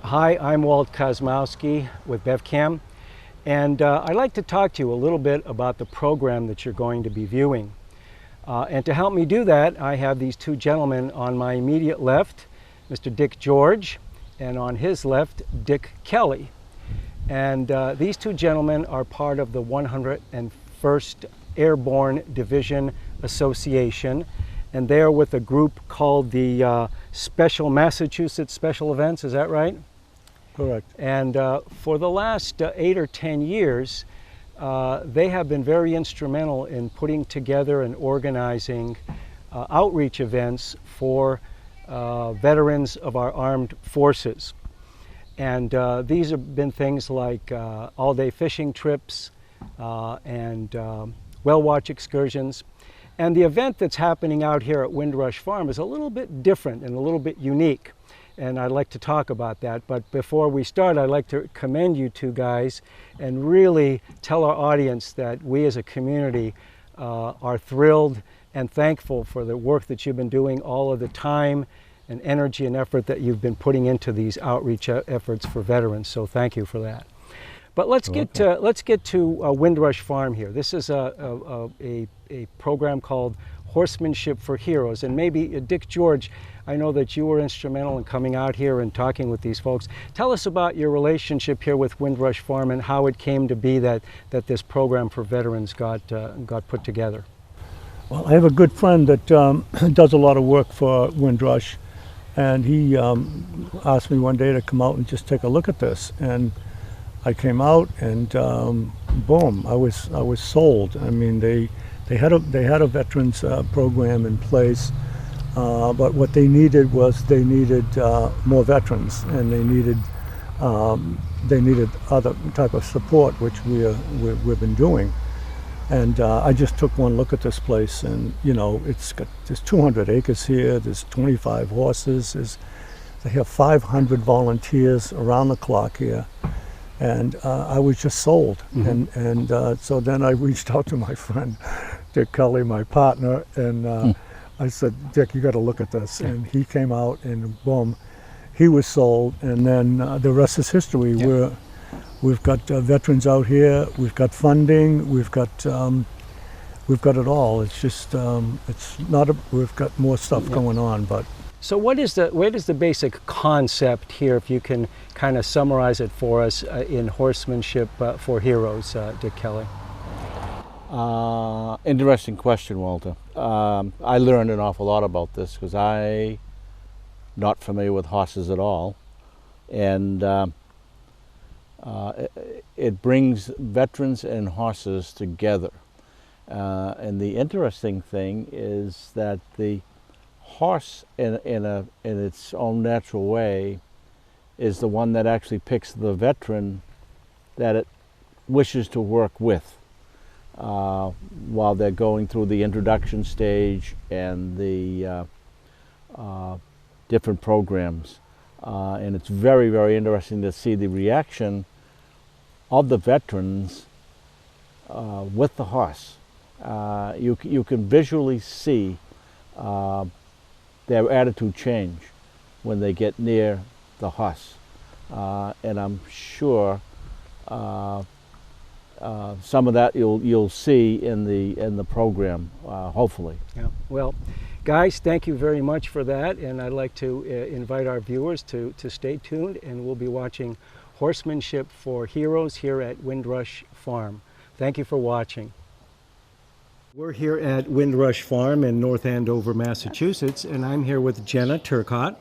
Hi, I'm Walt Kosmowski with BevCam, and I'd like to talk to you a little bit about the program that you're going to be viewing. And to help me do that, I have these two gentlemen on my immediate left, Mr. Dick George, and on his left, Dick Kelly. And these two gentlemen are part of the 101st Airborne Division Association, and they're with a group called the Massachusetts Special Events, is that right? Correct. And for the last 8 or 10 years, they have been very instrumental in putting together and organizing outreach events for veterans of our armed forces. And these have been things like all-day fishing trips and whale watch excursions. And the event that's happening out here at Windrush Farm is a little bit different and a little bit unique. And I'd like to talk about that. But before we start, I'd like to commend you two guys and really tell our audience that we as a community are thrilled and thankful for the work that you've been doing, all of the time and energy and effort that you've been putting into these outreach efforts for veterans. So thank you for that. But let's get to Windrush Farm here. This is a program called Horsemanship for Heroes. And maybe Dick George, I know that you were instrumental in coming out here and talking with these folks. Tell us about your relationship here with Windrush Farm and how it came to be that this program for veterans got put together. Well, I have a good friend that does a lot of work for Windrush, and he asked me one day to come out and just take a look at this. And I came out, and boom, I was sold. I mean, they had a veterans program in place. But what they needed was more veterans, and they needed other type of support, which we've been doing. And I just took one look at this place, and you know, there's 200 acres here. There's 25 horses. They have 500 volunteers around the clock here, and I was just sold. Mm-hmm. So then I reached out to my friend Dick Kelly, my partner, and. I said, Dick, you got to look at this. And he came out, and boom, he was sold. And then the rest is history. Yeah. We've got veterans out here. We've got funding. We've got it all. It's just we've got more stuff going on. But so what is the basic concept here? If you can kind of summarize it for us in Horsemanship for Heroes, Dick Kelly. Interesting question, Walter. I learned an awful lot about this because I'm not familiar with horses at all, and it brings veterans and horses together. And the interesting thing is that the horse, in its own natural way, is the one that actually picks the veteran that it wishes to work with. While they're going through the introduction stage and the different programs. And it's very, very interesting to see the reaction of the veterans with the horse. You can visually see their attitude change when they get near the horse. And I'm sure some of that you'll see in the program, hopefully. Yeah. Well, guys, thank you very much for that, and I'd like to invite our viewers to stay tuned, and we'll be watching Horsemanship for Heroes here at Windrush Farm. Thank you for watching. We're here at Windrush Farm in North Andover, Massachusetts, and I'm here with Jenna Turcott.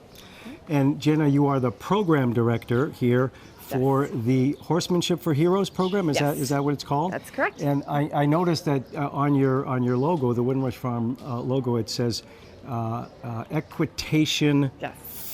And Jenna, you are the program director here for the Horsemanship for Heroes program. Is that what it's called? That's correct. And I noticed that on your logo, the Windrush Farm logo, it says equitation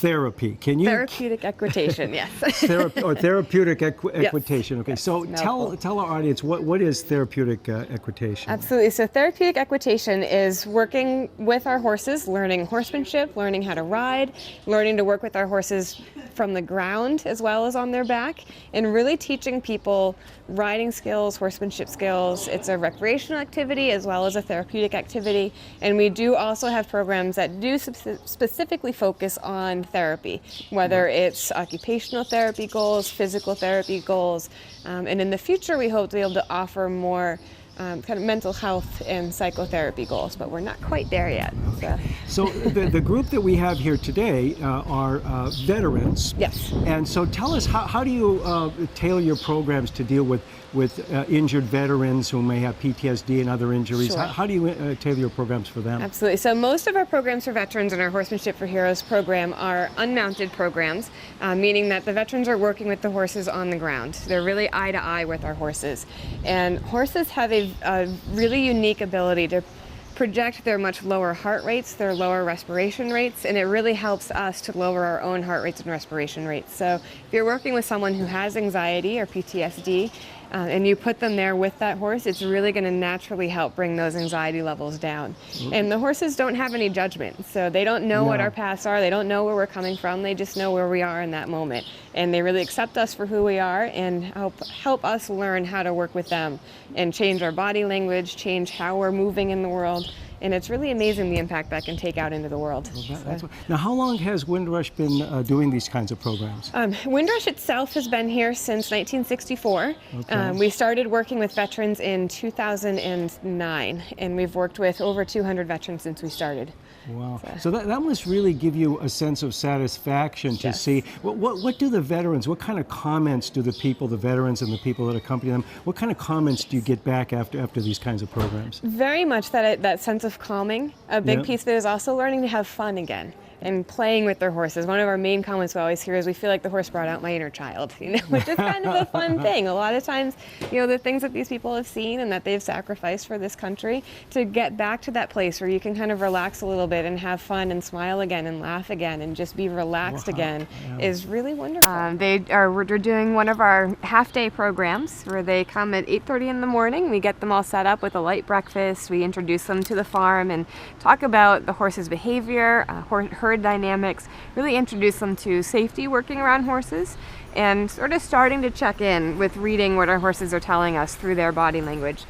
therapy. Can you? Therapeutic equitation, yes. Therapeutic equitation. Okay, yes. So tell our audience what is therapeutic equitation? Absolutely. So therapeutic equitation is working with our horses, learning horsemanship, learning how to ride, learning to work with our horses from the ground as well as on their back, and really teaching people riding skills, horsemanship skills. It's a recreational activity as well as a therapeutic activity, and we do also have programs that do specifically focus on therapy, whether it's occupational therapy goals, physical therapy goals, and in the future we hope to be able to offer more kind of mental health and psychotherapy goals, but we're not quite there yet. So the group that we have here today are veterans. Yes. And so tell us, how do you tailor your programs to deal with injured veterans who may have PTSD and other injuries? Sure. How do you tailor your programs for them? Absolutely. So most of our programs for veterans in our Horsemanship for Heroes program are unmounted programs, meaning that the veterans are working with the horses on the ground. They're really eye to eye with our horses. And horses have a really unique ability to project their much lower heart rates, their lower respiration rates, and it really helps us to lower our own heart rates and respiration rates. So if you're working with someone who has anxiety or PTSD, and you put them there with that horse, it's really going to naturally help bring those anxiety levels down. And the horses don't have any judgment, so they don't know what our pasts are, they don't know where we're coming from, they just know where we are in that moment. And they really accept us for who we are and help us learn how to work with them and change our body language, change how we're moving in the world. And it's really amazing the impact that can take out into the world. Now, how long has Windrush been doing these kinds of programs? Windrush itself has been here since 1964. Okay. We started working with veterans in 2009, and we've worked with over 200 veterans since we started. Wow. So that must really give you a sense of satisfaction to see. What do the veterans, what kind of comments do the veterans and the people that accompany them, what kind of comments do you get back after these kinds of programs? Very much that sense of calming. A big piece of it is also learning to have fun again and playing with their horses. One of our main comments we always hear is, we feel like the horse brought out my inner child, which is kind of a fun thing. A lot of times, the things that these people have seen and that they've sacrificed for this country, to get back to that place where you can kind of relax a little bit and have fun and smile again and laugh again and just be relaxed again is really wonderful. We're doing one of our half-day programs where they come at 8:30 in the morning. We get them all set up with a light breakfast. We introduce them to the farm and talk about the horse's behavior, herd dynamics, really introduce them to safety working around horses, and sort of starting to check in with reading what our horses are telling us through their body language.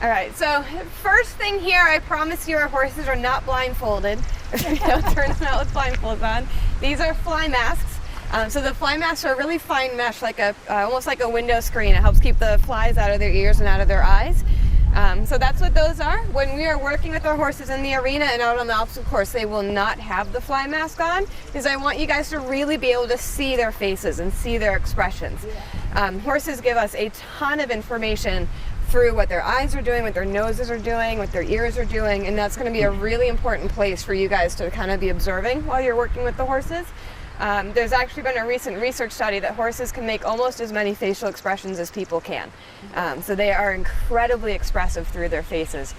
All right, so first thing here, I promise you our horses are not blindfolded. Don't turn them out with blindfolds on. These are fly masks. So the fly masks are a really fine mesh, like almost like a window screen. It helps keep the flies out of their ears and out of their eyes. So that's what those are. When we are working with our horses in the arena and out on the obstacle course, they will not have the fly mask on, because I want you guys to really be able to see their faces and see their expressions. Horses give us a ton of information through what their eyes are doing, what their noses are doing, what their ears are doing, and that's going to be a really important place for you guys to kind of be observing while you're working with the horses. There's actually been a recent research study that horses can make almost as many facial expressions as people can. So they are incredibly expressive through their faces.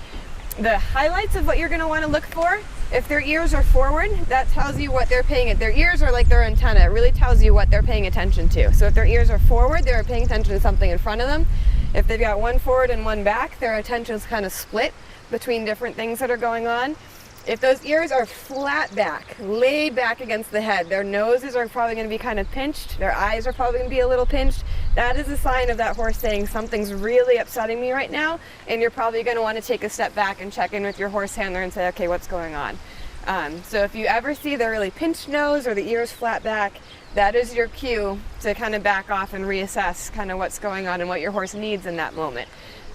The highlights of what you're going to want to look for, if their ears are forward, that tells you what they're paying. Their ears are like their antenna. It really tells you what they're paying attention to. So if their ears are forward, they're paying attention to something in front of them. If they've got one forward and one back, their attention's kind of split between different things that are going on. If those ears are flat back, laid back against the head, their noses are probably going to be kind of pinched, their eyes are probably going to be a little pinched, that is a sign of that horse saying, something's really upsetting me right now, and you're probably going to want to take a step back and check in with your horse handler and say, okay, what's going on? So if you ever see the really pinched nose or the ears flat back, that is your cue to kind of back off and reassess kind of what's going on and what your horse needs in that moment.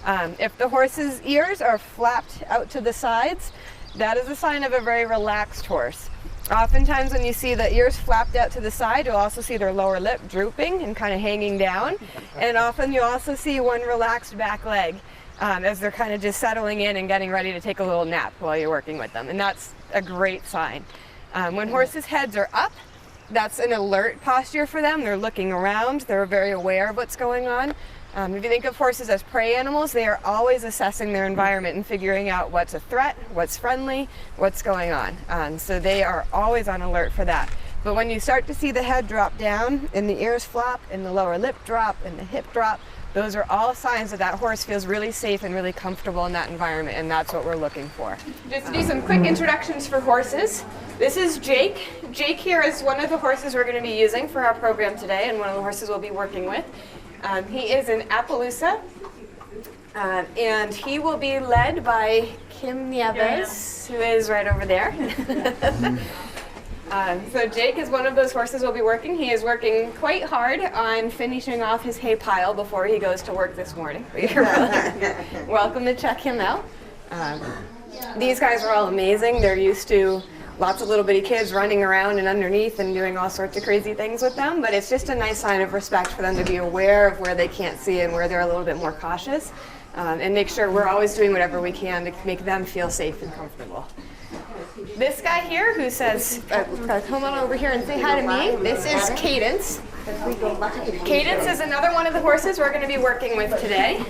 If the horse's ears are flapped out to the sides, that is a sign of a very relaxed horse. Oftentimes when you see the ears flapped out to the side, you'll also see their lower lip drooping and kind of hanging down. And often you'll also see one relaxed back leg as they're kind of just settling in and getting ready to take a little nap while you're working with them. And that's a great sign. When horses' heads are up, that's an alert posture for them. They're looking around, they're very aware of what's going on. If you think of horses as prey animals, they are always assessing their environment and figuring out what's a threat, what's friendly, what's going on. So they are always on alert for that. But when you start to see the head drop down and the ears flop and the lower lip drop and the hip drop, those are all signs that that horse feels really safe and really comfortable in that environment, and that's what we're looking for. Just to do some quick introductions for horses. This is Jake. Jake here is one of the horses we're going to be using for our program today, and one of the horses we'll be working with. He is an Appaloosa, and he will be led by Kim Nieves, who is right over there. So Jake is one of those horses we'll be working. He is working quite hard on finishing off his hay pile before he goes to work this morning. You're welcome to check him out. These guys are all amazing. They're used to lots of little bitty kids running around and underneath and doing all sorts of crazy things with them, but it's just a nice sign of respect for them to be aware of where they can't see and where they're a little bit more cautious, and make sure we're always doing whatever we can to make them feel safe and comfortable. This guy here who says, come on over here and say hi to me, this is Cadence. Cadence is another one of the horses we're going to be working with today.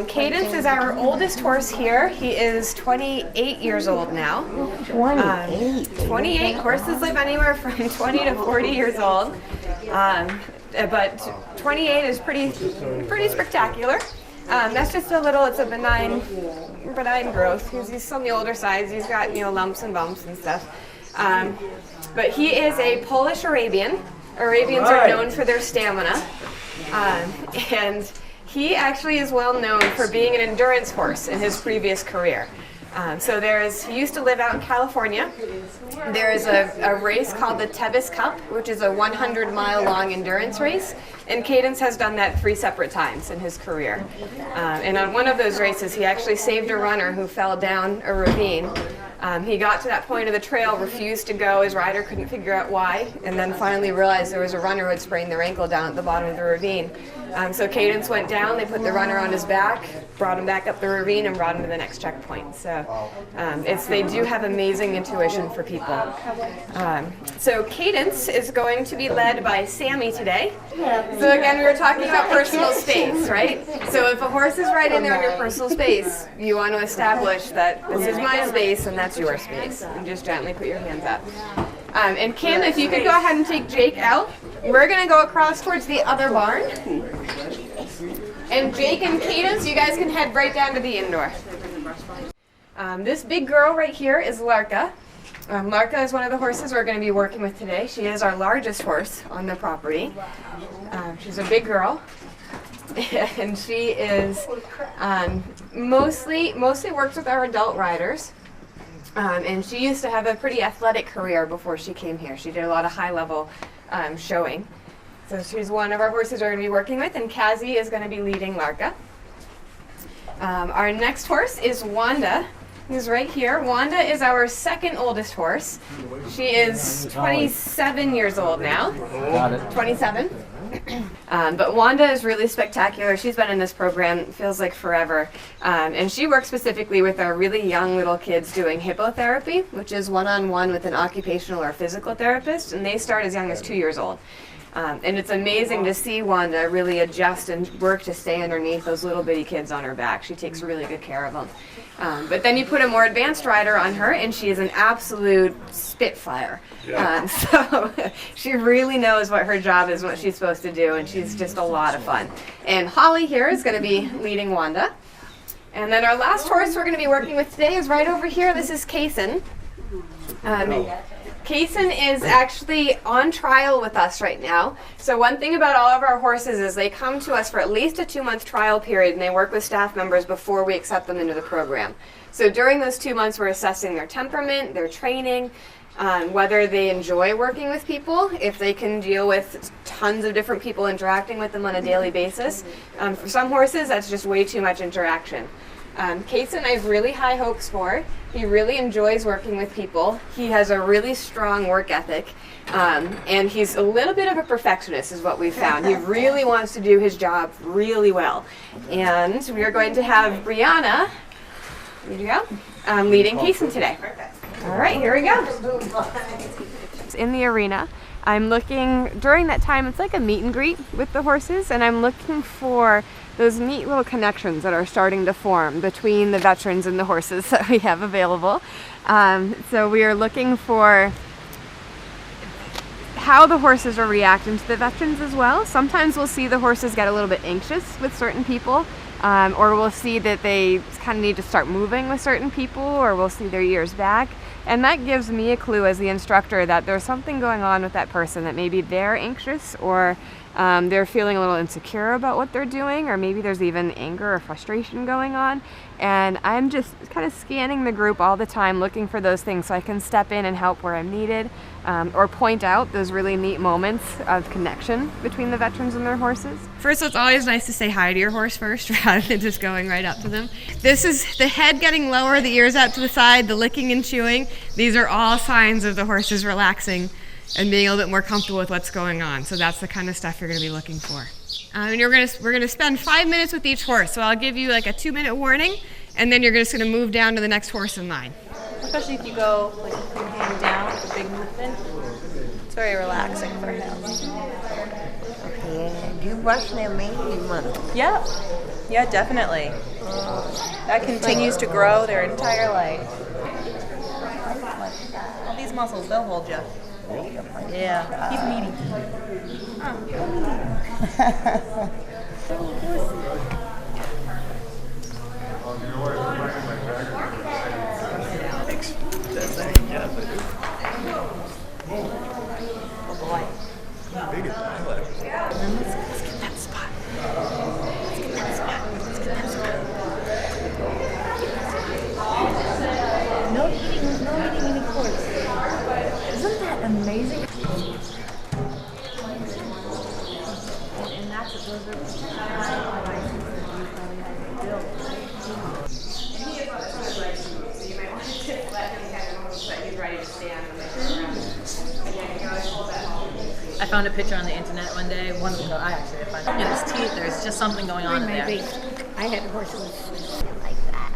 Cadence is our oldest horse here. He is 28 years old now. 28. Horses live anywhere from 20 to 40 years old. But 28 is pretty spectacular. That's just it's a benign growth. He's on the older side. He's got, lumps and bumps and stuff. But he is a Polish Arabian. Arabians are known for their stamina. And he actually is well known for being an endurance horse in his previous career. He used to live out in California. There is a race called the Tevis Cup, which is a 100-mile long endurance race, and Cadence has done that 3 separate times in his career. And on one of those races, he actually saved a runner who fell down a ravine. He got to that point of the trail, refused to go. His rider couldn't figure out why, and then finally realized there was a runner who had sprained their ankle down at the bottom of the ravine. So Cadence went down, they put the runner on his back, brought him back up the ravine, and brought him to the next checkpoint. So they do have amazing intuition for people. So Cadence is going to be led by Sammy today. So again, we were talking about personal space, right? So if a horse is right in there in your personal space, you want to establish that this is my space and that's your space. And just gently put your hands up. And Kim, if you could go ahead and take Jake out. We're going to go across towards the other barn. And Jake and Cadence, you guys can head right down to the indoor. This big girl right here is Larka. Larka is one of the horses we're going to be working with today. She is our largest horse on the property. She's a big girl. And she is mostly works with our adult riders. And she used to have a pretty athletic career before she came here. She did a lot of high-level showing. So she's one of our horses we're going to be working with, and Kazi is going to be leading Larka. Our next horse is Wanda, who's right here. Wanda is our second oldest horse. She is 27 years old now. Got it. 27. But Wanda is really spectacular. She's been in this program, it feels like forever. And she works specifically with our really young little kids doing hippotherapy, which is one-on-one with an occupational or physical therapist. And they start as young as 2 years old. And it's amazing to see Wanda really adjust and work to stay underneath those little bitty kids on her back. She takes really good care of them. But then you put a more advanced rider on her, and she is an absolute spitfire. So she really knows what her job is, what she's supposed to do, and she's just a lot of fun. And Holly here is going to be leading Wanda. And then our last horse we're going to be working with today is right over here. This is Kaysen. Kaysen is actually on trial with us right now. So one thing about all of our horses is they come to us for at least a 2-month trial period, and they work with staff members before we accept them into the program. So during those 2 months, we're assessing their temperament, their training, whether they enjoy working with people, if they can deal with tons of different people interacting with them on a daily basis. For some horses, that's just way too much interaction. Kaysen I have really high hopes for. He really enjoys working with people. He has a really strong work ethic, and he's a little bit of a perfectionist is what we've found. He really wants to do his job really well. And we are going to have Brianna, here you go, leading Kaysen today. All right, here we go. In the arena, I'm looking, during that time, it's like a meet and greet with the horses, and I'm looking for those neat little connections that are starting to form between the veterans and the horses that we have available. So we are looking for how the horses are reacting to the veterans as well. Sometimes we'll see the horses get a little bit anxious with certain people, or we'll see that they kind of need to start moving with certain people, or we'll see their ears back. And that gives me a clue as the instructor that there's something going on with that person, that maybe they're anxious or they're feeling a little insecure about what they're doing, or maybe there's even anger or frustration going on. And I'm just kind of scanning the group all the time, looking for those things so I can step in and help where I'm needed, or point out those really neat moments of connection between the veterans and their horses. First, it's always nice to say hi to your horse first rather than just going right up to them. This is the head getting lower, the ears out to the side, the licking and chewing. These are all signs of the horses relaxing and being a little bit more comfortable with what's going on. So that's the kind of stuff you're going to be looking for. And we're going to spend 5 minutes with each horse. So I'll give you like a 2-minute warning, and then you're just going to move down to the next horse in line. Especially if you go like your hand down with a big movement. It's very relaxing for him. Okay, do you brush them every month? Yeah, yeah, definitely. That continues to grow their entire life. All these muscles, they'll hold you. Yeah, keep them Oh boy. Let's get that spot. No eating any cords. Isn't that amazing? And that's what those are licenses that you probably had to build, right? He is on the front leg, so you might want to just let him kind of move, but he's ready to stand when they come around. Again, you can always hold that hold. I found a picture on the internet one day. One of them, I actually found it. In his teeth, there's just something going on there. I had horses like that.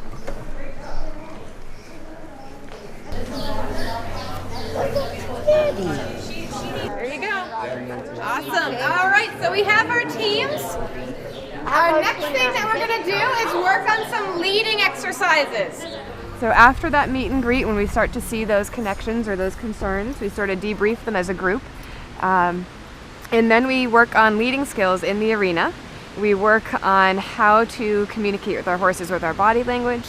There you go. Awesome. All right, so we have our teams. Our next thing that we're going to do is work on some leading exercises. So after that meet and greet, when we start to see those connections or those concerns, we sort of debrief them as a group. And then we work on leading skills in the arena. We work on how to communicate with our horses with our body language.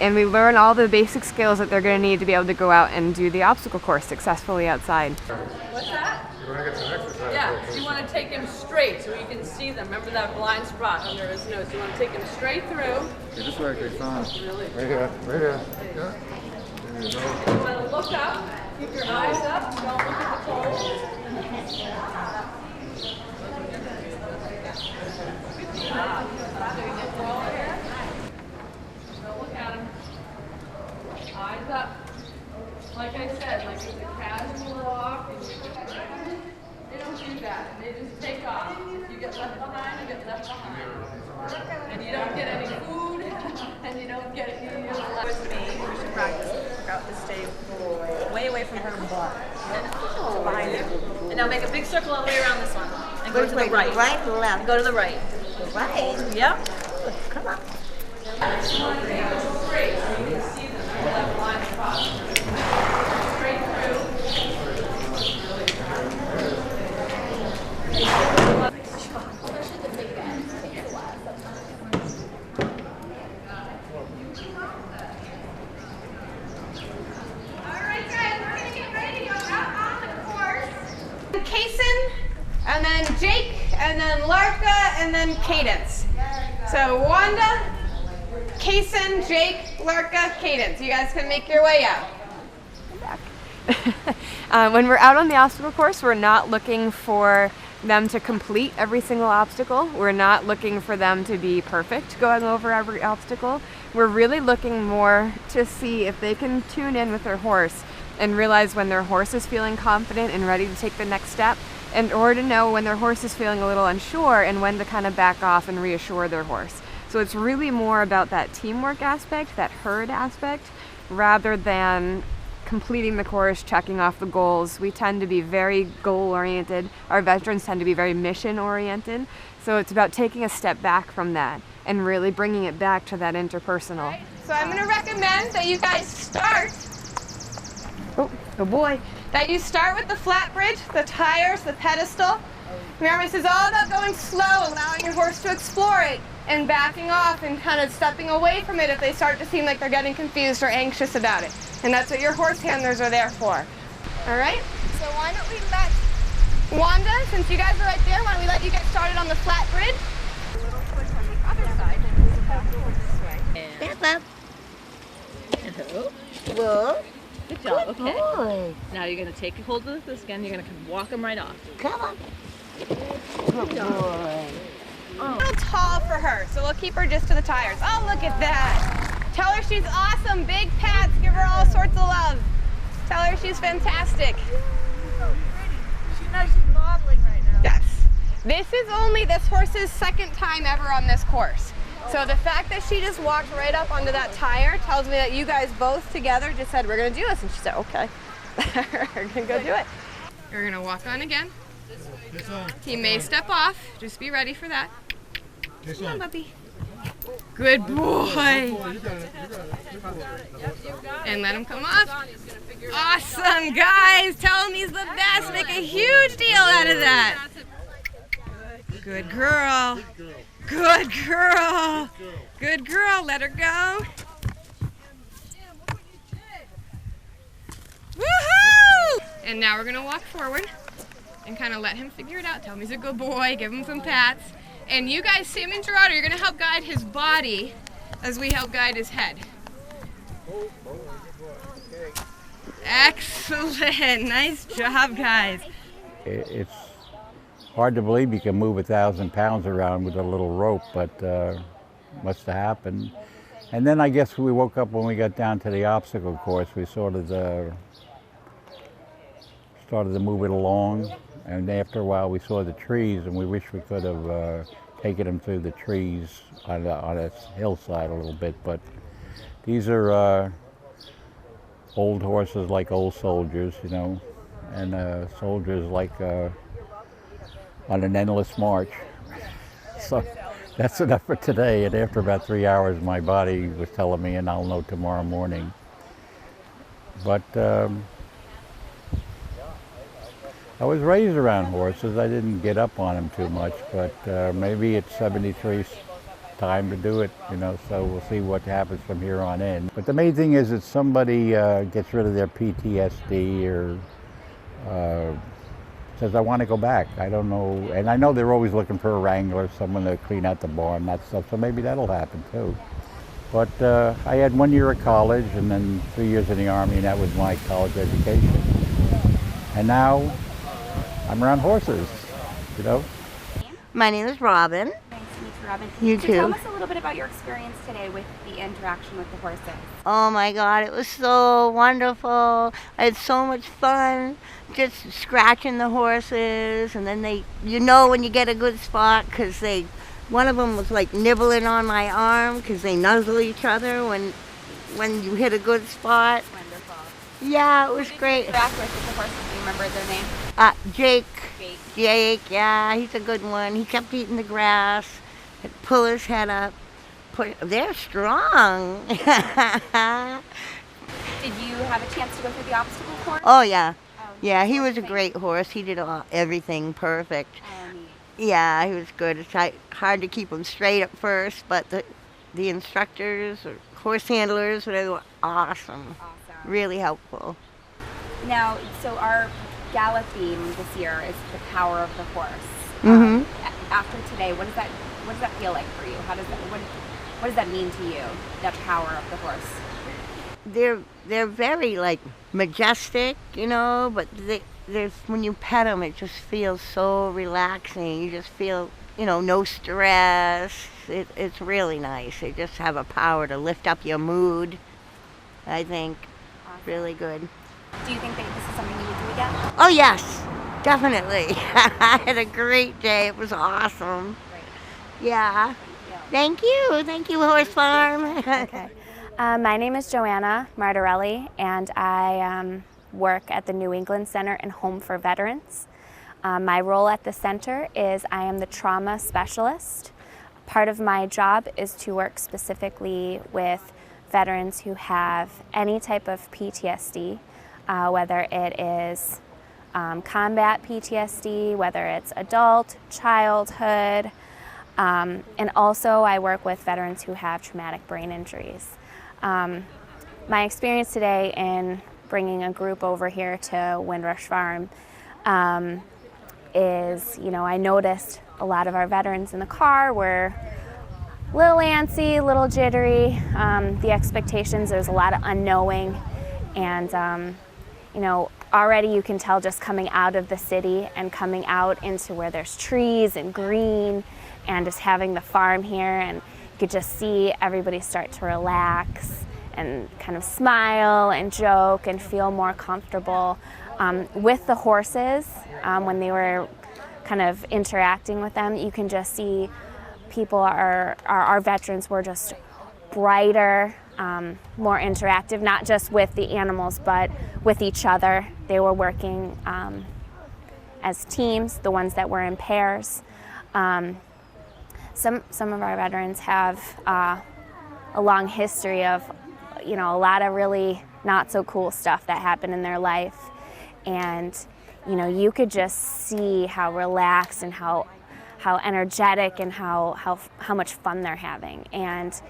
And we learn all the basic skills that they're going to need to be able to go out and do the obstacle course successfully outside. What's that? You want to get some exercise. Yeah, you want to take him straight so you can see them. Remember that blind spot under his nose. You want to take him straight through. Okay, this way, okay, fine. Really? Right here, right here. Yeah. There you go. You want to look up. Keep your eyes up. Don't look at the toes. Don't look at him. Eyes up. Like I said, like it's a casual walk. They don't do that. They just take off. If you get left behind, you get left behind. And you don't get any food, and you don't get any left. With me, we should practice. Work out to stay way away from her butt. So behind him. And now make a big circle all the way around this one. And go to the right. Right or left? And go to the right. Right. Yep. Come on. Straight, so you can see them. That blind spot. Straight through. Alright guys, we're going to get ready to go out on the course. Kaysen, and then Jake, and then Larka, and then Cadence. So Wanda, Kaysen, Jake, Larka, Cadence. You guys can make your way out. When we're out on the obstacle course, we're not looking for them to complete every single obstacle. We're not looking for them to be perfect going over every obstacle. We're really looking more to see if they can tune in with their horse and realize when their horse is feeling confident and ready to take the next step, and or to know when their horse is feeling a little unsure and when to kind of back off and reassure their horse. So it's really more about that teamwork aspect, that herd aspect, rather than completing the course, checking off the goals. We tend to be very goal-oriented. Our veterans tend to be very mission-oriented. So it's about taking a step back from that and really bringing it back to that interpersonal. Right. So I'm going to recommend that you guys start, oh boy, that you start with the flat bridge, the tires, the pedestal. Remember, this is all about going slow, allowing your horse to explore it, and backing off and kind of stepping away from it if they start to seem like they're getting confused or anxious about it. And that's what your horse handlers are there for. All right? So why don't we let Wanda, since you guys are right there, why don't we let you get started on the flat bridge? A little push on the other side and move it back towards this way. Step up. Hello. Whoa. Good job. Good Okay. boy. Now you're gonna take hold of this again. You're gonna walk him right off. Come on. Good boy. A little tall for her, so we'll keep her just to the tires. Oh, look at that. Tell her she's awesome. Big pats. Give her all sorts of love. Tell her she's fantastic. She knows she's modeling right now. Yes. This is only this horse's second time ever on this course. So the fact that she just walked right up onto that tire tells me that you guys both together just said, we're gonna do this. And she said, okay, we're gonna go do it. We're gonna walk on again. He may step off, just be ready for that. Come on, puppy. Good boy. And let him come off. Awesome, guys. Tell him he's the best. Make a huge deal out of that. Good girl. Good girl. Good girl. Let her go. Woohoo! And now we're gonna walk forward and kind of let him figure it out. Tell him he's a good boy. Give him some pats. And you guys, Sam and Gerardo, you're gonna help guide his body as we help guide his head. Excellent. Nice job, guys. It's hard to believe you can move 1,000 pounds around with a little rope, but must have happened. And then I guess we woke up when we got down to the obstacle course. We sort of started to move it along, and after a while we saw the trees, and we wish we could have taken them through the trees on a hillside a little bit. But these are old horses like old soldiers, you know, and soldiers like on an endless march. So that's enough for today, and after about 3 hours my body was telling me, and I'll know tomorrow morning. But I was raised around horses. I didn't get up on them too much, but maybe it's 73's time to do it, you know, so we'll see what happens from here on in. But the main thing is that somebody gets rid of their PTSD or says, I want to go back. I don't know, and I know they're always looking for a wrangler, someone to clean out the barn, that stuff, so maybe that'll happen too. But I had 1 year of college and then 3 years in the Army, and that was my college education. And now I'm around horses, you know. My name is Robin. Nice to meet you, Robin. You so too. Tell us a little bit about your experience today with the interaction with the horses. Oh my God, it was so wonderful. I had so much fun just scratching the horses, and then they, you know when you get a good spot, because one of them was like nibbling on my arm because they nuzzle each other when you hit a good spot. Wonderful. Yeah, it was great. Interact with the horses. Do you remember their name? Jake. Jake. Jake, yeah, he's a good one. He kept eating the grass, he'd pull his head up. They're strong. Did you have a chance to go through the obstacle course? Oh yeah, yeah. He was a great horse. He did everything perfect. Yeah, he was good. It's hard to keep him straight at first, but the instructors or horse handlers, they were awesome. Really helpful. Now, so our gala theme this year is the power of the horse. Mhm. After today, what does that feel like for you? What does that mean to you? The power of the horse. They're very like majestic, you know, but there's when you pet them, it just feels so relaxing. You just feel, you know, no stress. It's really nice. They just have a power to lift up your mood, I think. Awesome. Really good. Do you think that this is something you would do again? Oh yes, definitely. I had a great day. It was awesome. Great. Yeah. Thank you, Horse Farm. Okay. My name is Joanna Martorelli, and I work at the New England Center and Home for Veterans. My role at the center is I am the trauma specialist. Part of my job is to work specifically with veterans who have any type of PTSD, whether it is combat PTSD, whether it's adult, childhood, And also I work with veterans who have traumatic brain injuries. My experience today in bringing a group over here to Windrush Farm is, I noticed a lot of our veterans in the car were a little antsy, a little jittery. The expectations, there's a lot of unknowing, and already you can tell just coming out of the city and coming out into where there's trees and green and just having the farm here, and you could just see everybody start to relax and kind of smile and joke and feel more comfortable with the horses. When they were kind of interacting with them, you can just see our veterans were just brighter, more interactive, not just with the animals, but with each other. They were working as teams, the ones that were in pairs. Some of our veterans have a long history of, a lot of really not so cool stuff that happened in their life. And, you could just see how relaxed and how energetic and how much fun they're having. And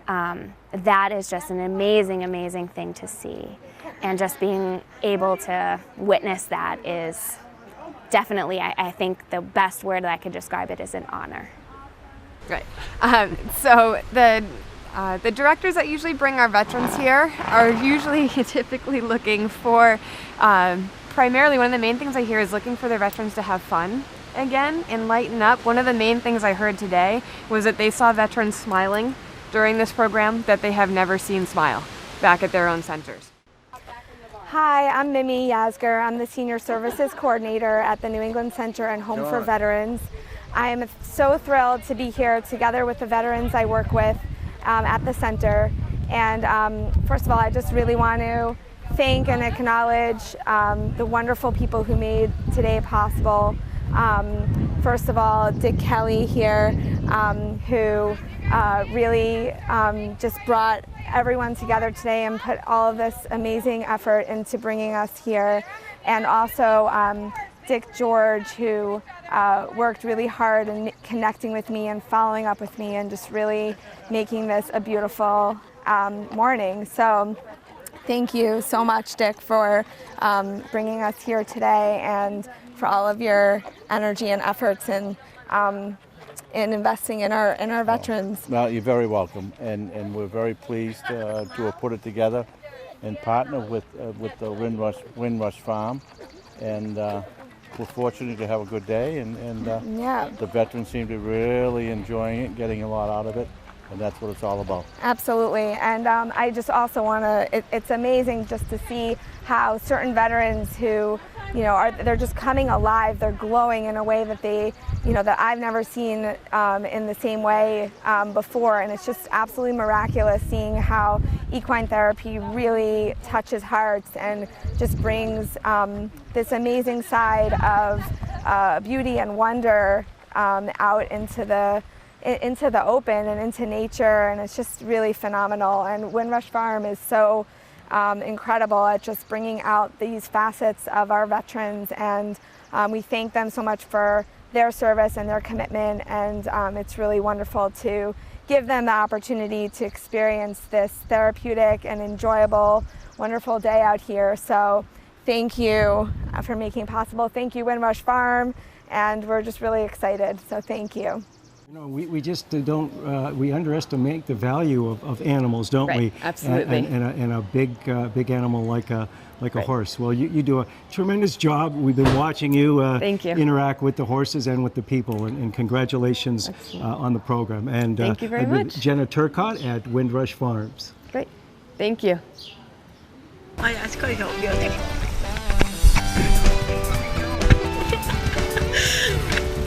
that is just an amazing, amazing thing to see. And just being able to witness that is definitely, I think the best word that I could describe it is an honor. Right. So the directors that usually bring our veterans here are usually typically looking for, primarily one of the main things I hear is looking for their veterans to have fun again and lighten up. One of the main things I heard today was that they saw veterans smiling during this program that they have never seen smile back at their own centers. Hi, I'm Mimi Yazger. I'm the Senior Services Coordinator at the New England Center and Home for Veterans. I am so thrilled to be here together with the veterans I work with at the center. And first of all, I just really want to thank and acknowledge the wonderful people who made today possible. First of all, Dick Kelly here, who really just brought everyone together today and put all of this amazing effort into bringing us here. And also Dick George, who worked really hard in connecting with me and following up with me and just really making this a beautiful morning. So thank you so much, Dick, for bringing us here today and for all of your energy and efforts in investing in our veterans. Well, you're very welcome, and we're very pleased to have put it together and partner with the Windrush Farm, and we're fortunate to have a good day, and the veterans seem to be really enjoying it, getting a lot out of it. And that's what it's all about. Absolutely, and I just also want to, it's amazing just to see how certain veterans who, they're just coming alive, they're glowing in a way that they, that I've never seen in the same way before, and it's just absolutely miraculous seeing how equine therapy really touches hearts and just brings this amazing side of beauty and wonder out into the open and into nature, and it's just really phenomenal. And Windrush Farm is so incredible at just bringing out these facets of our veterans, and we thank them so much for their service and their commitment, and it's really wonderful to give them the opportunity to experience this therapeutic and enjoyable, wonderful day out here. So thank you for making it possible. Thank you, Windrush Farm, and we're just really excited, so thank you. We just don't, we underestimate the value of animals, don't we? Absolutely. And a big animal like a horse. Well, you do a tremendous job. We've been watching you, Thank you. Interact with the horses and with the people, and congratulations on the program. And thank you very much. Jenna Turcott at Windrush Farms. Great. Thank you.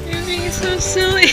You're being so silly.